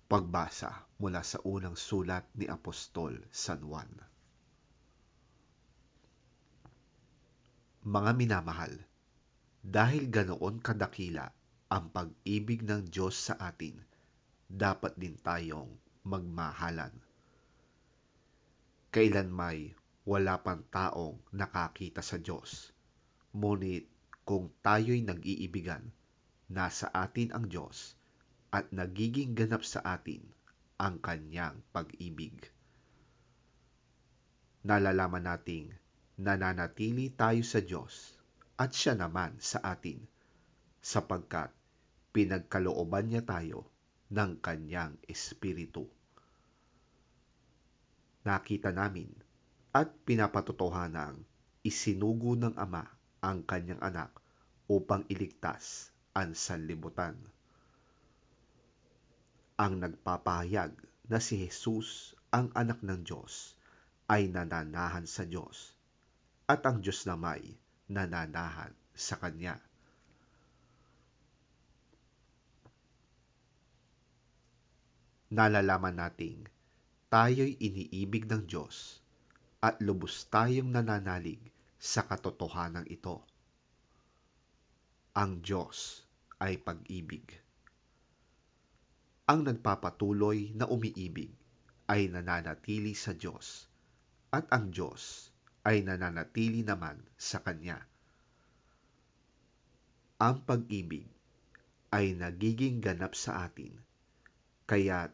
Pagbasa mula sa unang sulat ni Apostol San Juan. Mga minamahal, dahil ganoon kadakila ang pag-ibig ng Diyos sa atin, dapat din tayong magmahalan. Kailanmay wala pang taong nakakita sa Diyos, ngunit kung tayo'y nag-iibigan, nasa atin ang Diyos at nagiging ganap sa atin ang kanyang pag-ibig. Nalalaman nating nananatili tayo sa Diyos at siya naman sa atin, sapagkat pinagkalooban niya tayo ng kanyang Espiritu. Nakita namin at pinapatotohanang isinugo ng Ama ang kanyang anak upang iligtas ang sanlibutan. Ang nagpapahayag na si Jesus ang anak ng Diyos ay nananahan sa Diyos, at ang Diyos namay nananahan sa Kanya. Nalalaman nating tayo'y iniibig ng Diyos at lubos tayong nananalig sa katotohanan ito. Ang Diyos ay pag-ibig. Ang nagpapatuloy na umiibig ay nananatili sa Diyos, at ang Diyos ay nananatili naman sa Kanya. Ang pag-ibig ay nagiging ganap sa atin, kaya't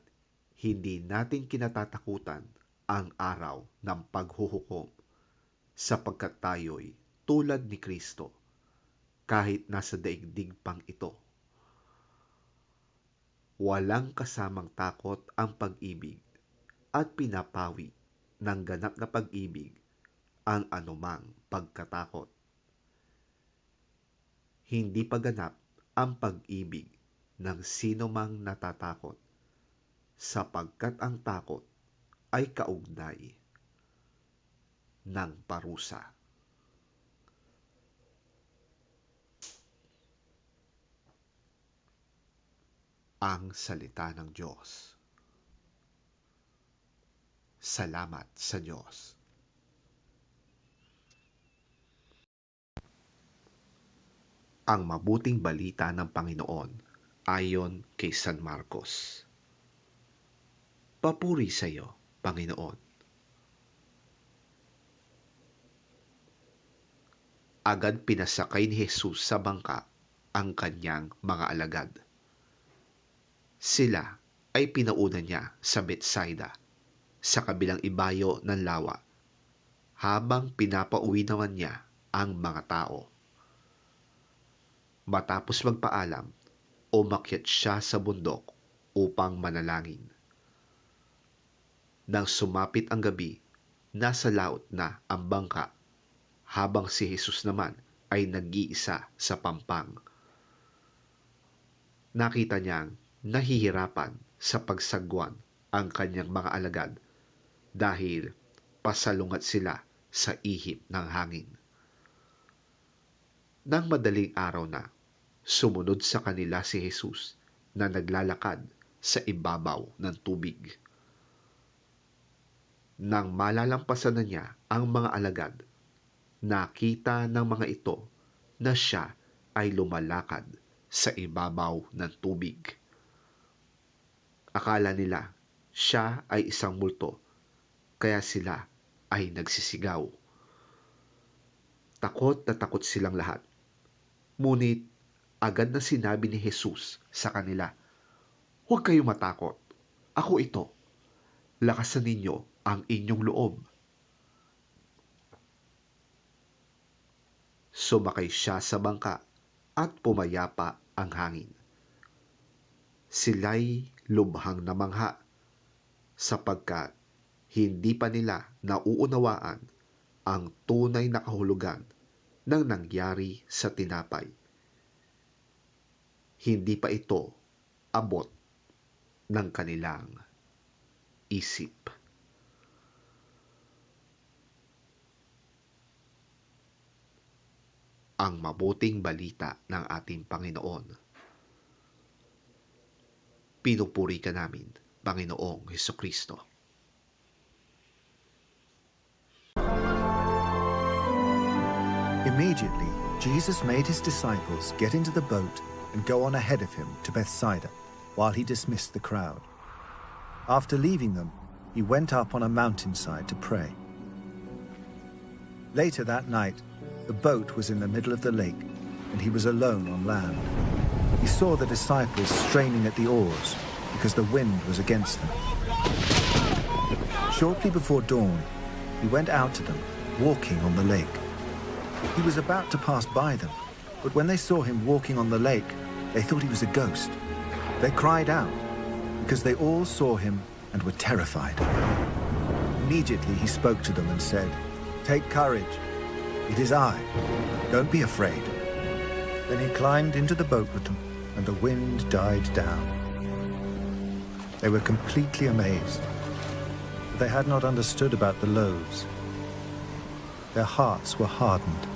hindi natin kinatatakutan ang araw ng paghuhukom, sapagkat tayo'y tulad ni Kristo kahit nasa daigdig pang ito. Walang kasamang takot ang pag-ibig, at pinapawi ng ganap na pag-ibig ang anumang pagkatakot. Hindi pa ganap ang pag-ibig ng sino mang natatakot, sapagkat ang takot ay kaugnay ng parusa. Ang salita ng Diyos. Salamat sa Diyos. Ang mabuting balita ng Panginoon ayon kay San Marcos. Papuri sa iyo, Panginoon. Agad pinasakay ni Jesus sa bangka ang kanyang mga alagad. Sila ay pinauna niya sa Betsaida, sa kabilang ibayo ng lawa, habang pinapauwi naman niya ang mga tao. Matapos magpaalam, umakyat siya sa bundok upang manalangin. Nang sumapit ang gabi, nasa laot na ang bangka, habang si Jesus naman ay nag-iisa sa pampang. Nakita niyang nahihirapan sa pagsagwan ang kanyang mga alagad dahil pasalungat sila sa ihip ng hangin. Nang madaling araw na, sumunod sa kanila si Jesus na naglalakad sa ibabaw ng tubig. Nang malalampasan na niya ang mga alagad, nakita ng mga ito na siya ay lumalakad sa ibabaw ng tubig. Akala nila siya ay isang multo, kaya sila ay nagsisigaw. Takot na takot silang lahat. Ngunit agad na sinabi ni Jesus sa kanila, "Huwag kayong matakot. Ako ito. Lakasan ninyo ang inyong loob." Sumakay siya sa bangka at pumayapa ang hangin. Sila'y lubhang namangha, sapagkat hindi pa nila nauunawaan ang tunay na kahulugan ng nangyari sa tinapay. Hindi pa ito abot ng kanilang isip. Ang mabuting balita ng ating Panginoon. Pinupuri ka namin, Panginoong Hesukristo. Immediately, Jesus made his disciples get into the boat and go on ahead of him to Bethsaida, while he dismissed the crowd. After leaving them, he went up on a mountainside to pray. Later that night, the boat was in the middle of the lake, and he was alone on land. He saw the disciples straining at the oars because the wind was against them. Shortly before dawn, he went out to them, walking on the lake. He was about to pass by them, but when they saw him walking on the lake, they thought he was a ghost. They cried out, because they all saw him and were terrified. Immediately he spoke to them and said, "Take courage, it is I. Don't be afraid." Then he climbed into the boat with them, and the wind died down. They were completely amazed, but they had not understood about the loaves. Their hearts were hardened.